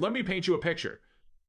Let me paint you a picture.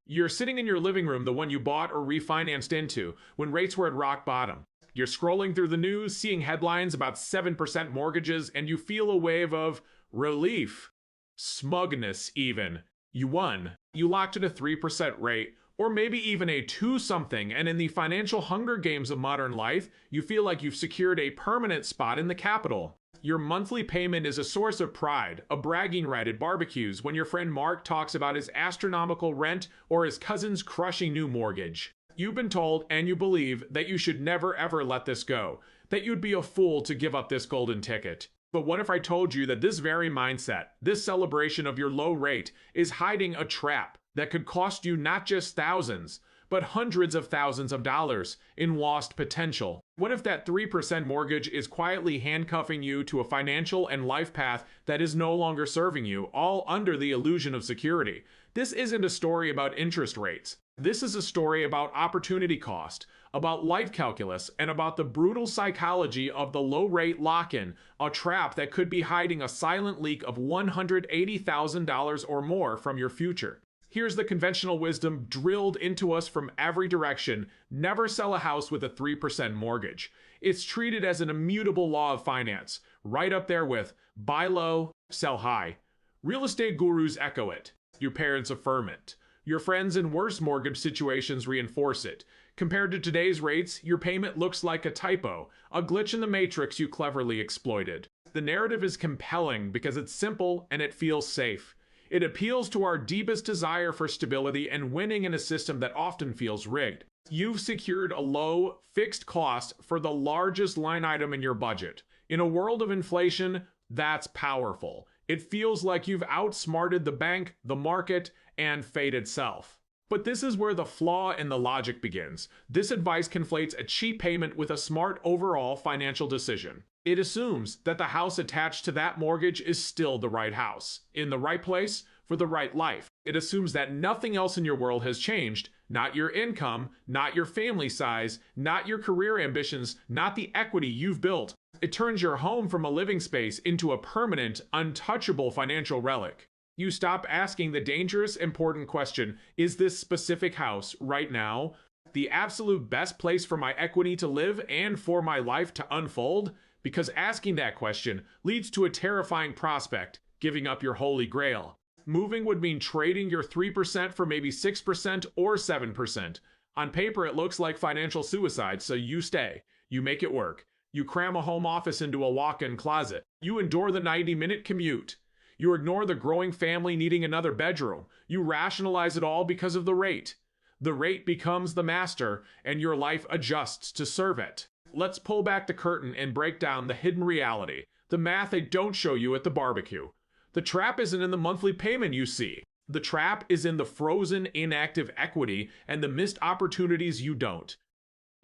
You're sitting in your living room, the one you bought or refinanced into, when rates were at rock bottom. You're scrolling through the news, seeing headlines about 7% mortgages, and you feel a wave of relief, smugness even. You won. You locked in a 3% rate, or maybe even a 2-something, and in the financial Hunger Games of modern life, you feel like you've secured a permanent spot in the capital. Your monthly payment is a source of pride, a bragging right at barbecues when your friend Mark talks about his astronomical rent or his cousin's crushing new mortgage. You've been told, and you believe, that you should never ever let this go, that you'd be a fool to give up this golden ticket. But what if I told you that this very mindset, this celebration of your low rate, is hiding a trap that could cost you not just thousands, but hundreds of thousands of dollars in lost potential? What if that 3% mortgage is quietly handcuffing you to a financial and life path that is no longer serving you, all under the illusion of security? This isn't a story about interest rates. This is a story about opportunity cost, about life calculus, and about the brutal psychology of the low-rate lock-in, a trap that could be hiding a silent leak of $180,000 or more from your future. Here's the conventional wisdom drilled into us from every direction: never sell a house with a 3% mortgage. It's treated as an immutable law of finance, right up there with buy low, sell high. Real estate gurus echo it. Your parents affirm it. Your friends in worse mortgage situations reinforce it. Compared to today's rates, your payment looks like a typo, a glitch in the matrix you cleverly exploited. The narrative is compelling because it's simple and it feels safe. It appeals to our deepest desire for stability and winning in a system that often feels rigged. You've secured a low, fixed cost for the largest line item in your budget. In a world of inflation, that's powerful. It feels like you've outsmarted the bank, the market, and fate itself. But this is where the flaw in the logic begins. This advice conflates a cheap payment with a smart overall financial decision. It assumes that the house attached to that mortgage is still the right house, in the right place, for the right life. It assumes that nothing else in your world has changed, not your income, not your family size, not your career ambitions, not the equity you've built. It turns your home from a living space into a permanent, untouchable financial relic. You stop asking the dangerous, important question: is this specific house, right now, the absolute best place for my equity to live and for my life to unfold? Because asking that question leads to a terrifying prospect: giving up your holy grail. Moving would mean trading your 3% for maybe 6% or 7%. On paper, it looks like financial suicide, so you stay. You make it work. You cram a home office into a walk-in closet. You endure the 90-minute commute. You ignore the growing family needing another bedroom. You rationalize it all because of the rate. The rate becomes the master, and your life adjusts to serve it. Let's pull back the curtain and break down the hidden reality, the math they don't show you at the barbecue. The trap isn't in the monthly payment you see. The trap is in the frozen, inactive equity and the missed opportunities you don't.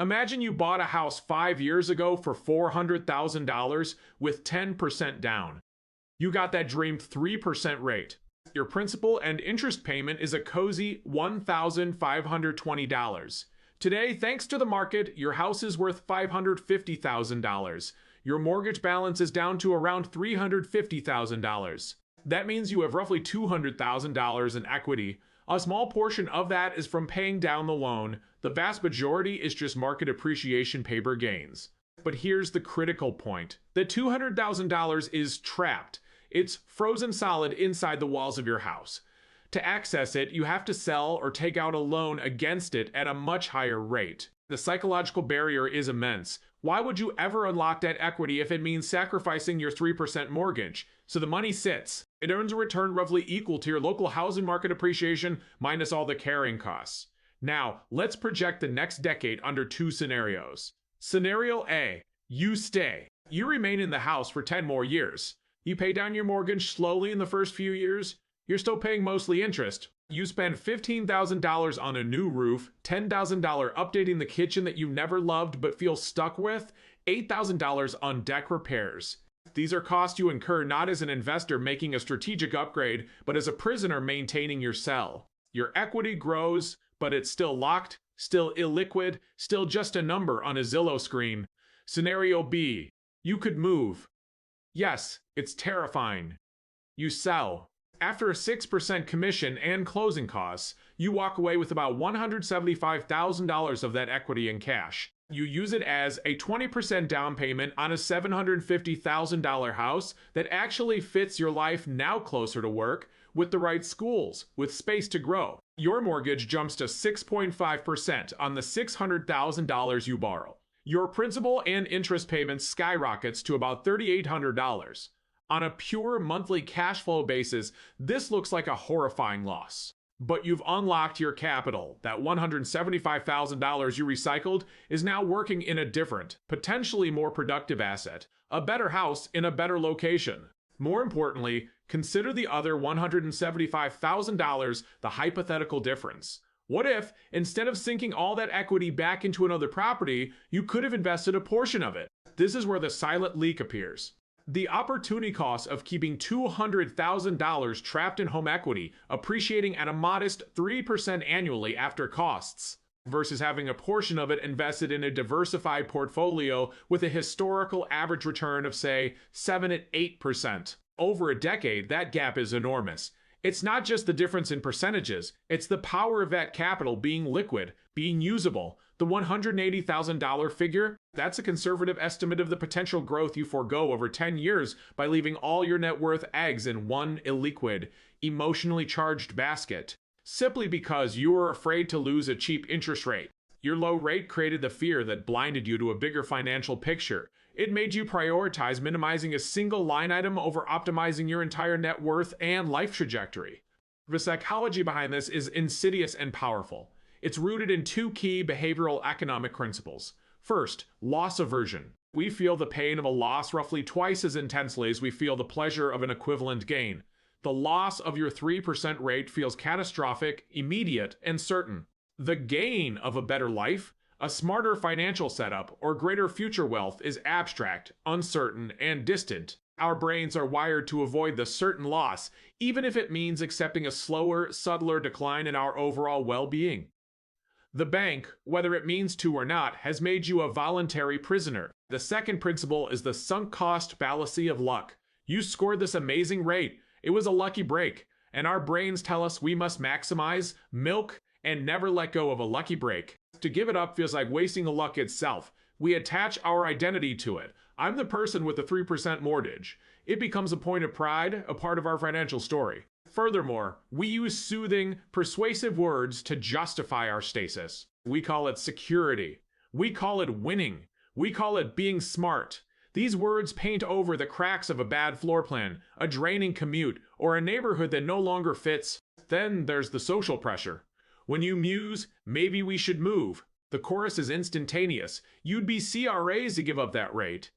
Imagine you bought a house 5 years ago for $400,000 with 10% down. You got that dreamed 3% rate. Your principal and interest payment is a cozy $1,520. Today, thanks to the market, your house is worth $550,000. Your mortgage balance is down to around $350,000. That means you have roughly $200,000 in equity. A small portion of that is from paying down the loan. The vast majority is just market appreciation paper gains. But here's the critical point. The $200,000 is trapped. It's frozen solid inside the walls of your house. To access it, you have to sell or take out a loan against it at a much higher rate. The psychological barrier is immense. Why would you ever unlock that equity if it means sacrificing your 3% mortgage? So the money sits. It earns a return roughly equal to your local housing market appreciation minus all the carrying costs. Now, let's project the next decade under two scenarios. Scenario A, you stay. You remain in the house for 10 more years. You pay down your mortgage slowly in the first few years. You're still paying mostly interest. You spend $15,000 on a new roof, $10,000 updating the kitchen that you never loved but feel stuck with, $8,000 on deck repairs. These are costs you incur not as an investor making a strategic upgrade, but as a prisoner maintaining your cell. Your equity grows, but it's still locked, still illiquid, still just a number on a Zillow screen. Scenario B, you could move. Yes, it's terrifying. You sell. After a 6% commission and closing costs, you walk away with about $175,000 of that equity in cash. You use it as a 20% down payment on a $750,000 house that actually fits your life now closer to work, with the right schools, with space to grow. Your mortgage jumps to 6.5% on the $600,000 you borrow. Your principal and interest payments skyrockets to about $3,800. On a pure monthly cash flow basis, this looks like a horrifying loss. But you've unlocked your capital. That $175,000 you recycled is now working in a different, potentially more productive asset, a better house in a better location. More importantly, consider the other $175,000 the hypothetical difference. What if, instead of sinking all that equity back into another property, you could have invested a portion of it? This is where the silent leak appears. The opportunity cost of keeping $200,000 trapped in home equity, appreciating at a modest 3% annually after costs, versus having a portion of it invested in a diversified portfolio with a historical average return of, say, 7 to 8%. Over a decade, that gap is enormous. It's not just the difference in percentages, it's the power of that capital being liquid, being usable. The $180,000 figure, that's a conservative estimate of the potential growth you forego over 10 years by leaving all your net worth eggs in one illiquid, emotionally charged basket, simply because you were afraid to lose a cheap interest rate. Your low rate created the fear that blinded you to a bigger financial picture. It made you prioritize minimizing a single line item over optimizing your entire net worth and life trajectory. The psychology behind this is insidious and powerful. It's rooted in two key behavioral economic principles. First, loss aversion. We feel the pain of a loss roughly twice as intensely as we feel the pleasure of an equivalent gain. The loss of your 3% rate feels catastrophic, immediate, and certain. The gain of a better life, a smarter financial setup, or greater future wealth is abstract, uncertain, and distant. Our brains are wired to avoid the certain loss, even if it means accepting a slower, subtler decline in our overall well-being. The bank, whether it means to or not, has made you a voluntary prisoner. The second principle is the sunk cost fallacy of luck. You scored this amazing rate. It was a lucky break. And our brains tell us we must maximize, milk, and never let go of a lucky break. To give it up feels like wasting the luck itself. We attach our identity to it. I'm the person with the 3% mortgage. It becomes a point of pride, a part of our financial story. Furthermore, we use soothing, persuasive words to justify our stasis. We call it security. We call it winning. We call it being smart. These words paint over the cracks of a bad floor plan, a draining commute, or a neighborhood that no longer fits. Then there's the social pressure. When you muse, maybe we should move. The chorus is instantaneous. You'd be CRAs to give up that rate.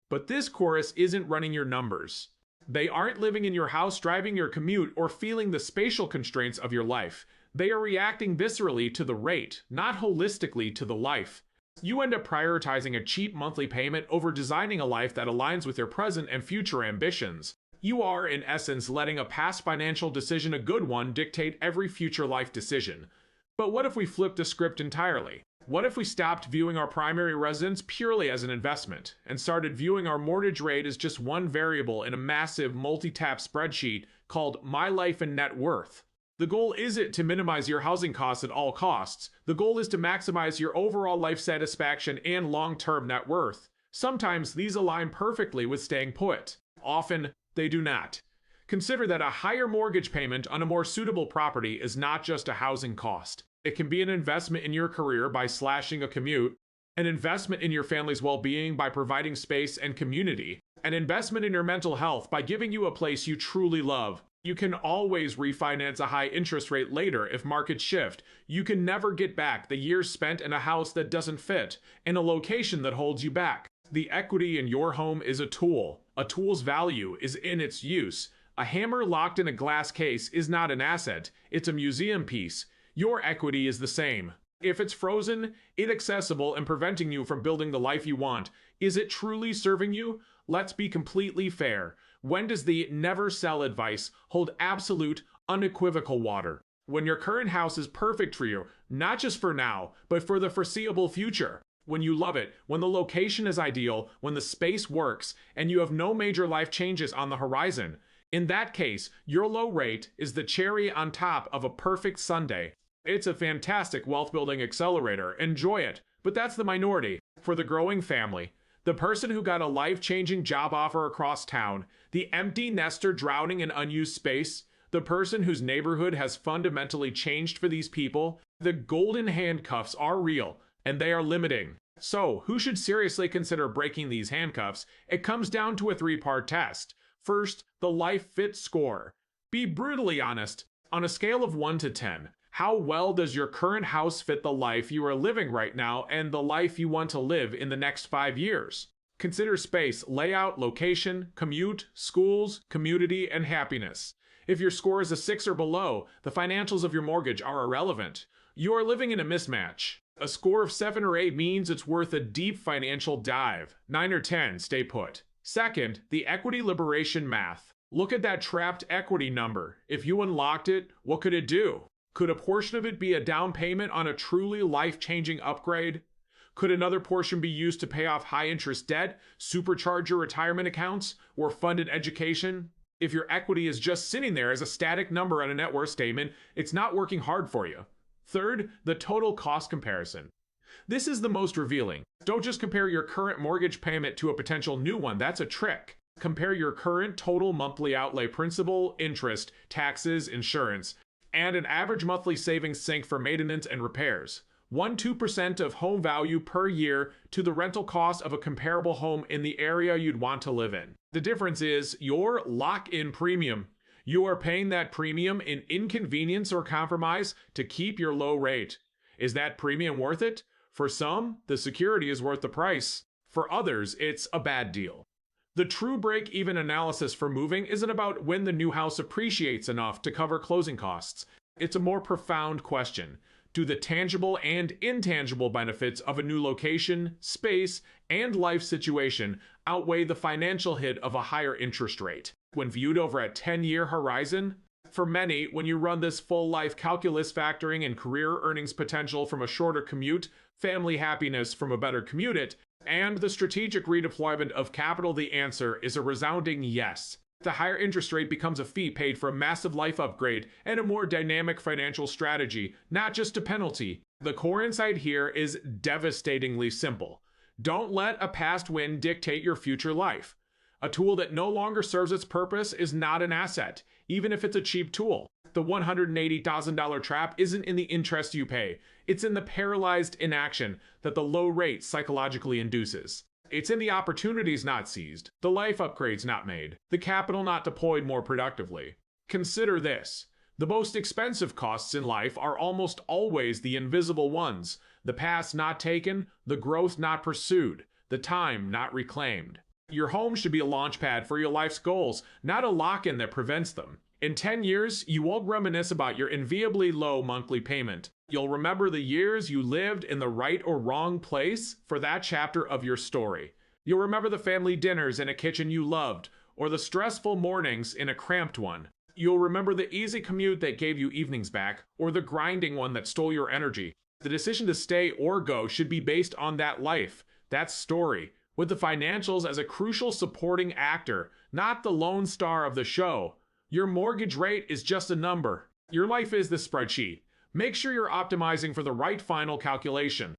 But this chorus isn't running your numbers. They aren't living in your house, driving your commute, or feeling the spatial constraints of your life. They are reacting viscerally to the rate, not holistically to the life. You end up prioritizing a cheap monthly payment over designing a life that aligns with your present and future ambitions. You are, in essence, letting a past financial decision, a good one, dictate every future life decision. But what if we flipped the script entirely? What if we stopped viewing our primary residence purely as an investment and started viewing our mortgage rate as just one variable in a massive multi-tab spreadsheet called My Life and Net Worth? The goal isn't to minimize your housing costs at all costs. The goal is to maximize your overall life satisfaction and long-term net worth. Sometimes these align perfectly with staying put. Often, they do not. Consider that a higher mortgage payment on a more suitable property is not just a housing cost. It can be an investment in your career by slashing a commute, an investment in your family's well-being by providing space and community, an investment in your mental health by giving you a place you truly love. You can always refinance a high interest rate later if markets shift. You can never get back the years spent in a house that doesn't fit, in a location that holds you back. The equity in your home is a tool. A tool's value is in its use. A hammer locked in a glass case is not an asset. It's a museum piece. Your equity is the same. If it's frozen, inaccessible, and preventing you from building the life you want, is it truly serving you? Let's be completely fair. When does the never sell advice hold absolute, unequivocal water? When your current house is perfect for you, not just for now, but for the foreseeable future. When you love it, when the location is ideal, when the space works, and you have no major life changes on the horizon. In that case, your low rate is the cherry on top of a perfect sundae. It's a fantastic wealth-building accelerator. Enjoy it. But that's the minority. For the growing family, the person who got a life-changing job offer across town, the empty nester drowning in unused space, the person whose neighborhood has fundamentally changed for these people, the golden handcuffs are real, and they are limiting. So, who should seriously consider breaking these handcuffs? It comes down to a three-part test. First, the life fit score. Be brutally honest. On a scale of 1 to 10, how well does your current house fit the life you are living right now and the life you want to live in the next 5 years? Consider space, layout, location, commute, schools, community, and happiness. If your score is a 6 or below, the financials of your mortgage are irrelevant. You are living in a mismatch. A score of 7 or 8 means it's worth a deep financial dive. 9 or 10, stay put. Second, the equity liberation math. Look at that trapped equity number. If you unlocked it, what could it do? Could a portion of it be a down payment on a truly life-changing upgrade? Could another portion be used to pay off high-interest debt, supercharge your retirement accounts, or fund an education? If your equity is just sitting there as a static number on a net worth statement, it's not working hard for you. Third, the total cost comparison. This is the most revealing. Don't just compare your current mortgage payment to a potential new one. That's a trick. Compare your current total monthly outlay principal, interest, taxes, insurance, and an average monthly savings sink for maintenance and repairs. 1-2% of home value per year to the rental cost of a comparable home in the area you'd want to live in. The difference is your lock-in premium. You are paying that premium in inconvenience or compromise to keep your low rate. Is that premium worth it? For some, the security is worth the price. For others, it's a bad deal. The true break-even analysis for moving isn't about when the new house appreciates enough to cover closing costs. It's a more profound question. Do the tangible and intangible benefits of a new location, space, and life situation outweigh the financial hit of a higher interest rate? When viewed over a 10-year horizon, for many, when you run this full life calculus factoring in career earnings potential from a shorter commute, family happiness from a better commute, and the strategic redeployment of capital, the answer is a resounding yes. The higher interest rate becomes a fee paid for a massive life upgrade and a more dynamic financial strategy, not just a penalty. The core insight here is devastatingly simple. Don't let a past win dictate your future life. A tool that no longer serves its purpose is not an asset, even if it's a cheap tool. The $180,000 trap isn't in the interest you pay. It's in the paralyzed inaction that the low rate psychologically induces. It's in the opportunities not seized, the life upgrades not made, the capital not deployed more productively. Consider this. The most expensive costs in life are almost always the invisible ones. The paths not taken, the growth not pursued, the time not reclaimed. Your home should be a launchpad for your life's goals, not a lock-in that prevents them. In 10 years, you won't reminisce about your enviably low monthly payment. You'll remember the years you lived in the right or wrong place for that chapter of your story. You'll remember the family dinners in a kitchen you loved, or the stressful mornings in a cramped one. You'll remember the easy commute that gave you evenings back, or the grinding one that stole your energy. The decision to stay or go should be based on that life, that story, with the financials as a crucial supporting actor, not the lone star of the show. Your mortgage rate is just a number. Your life is the spreadsheet. Make sure you're optimizing for the right final calculation.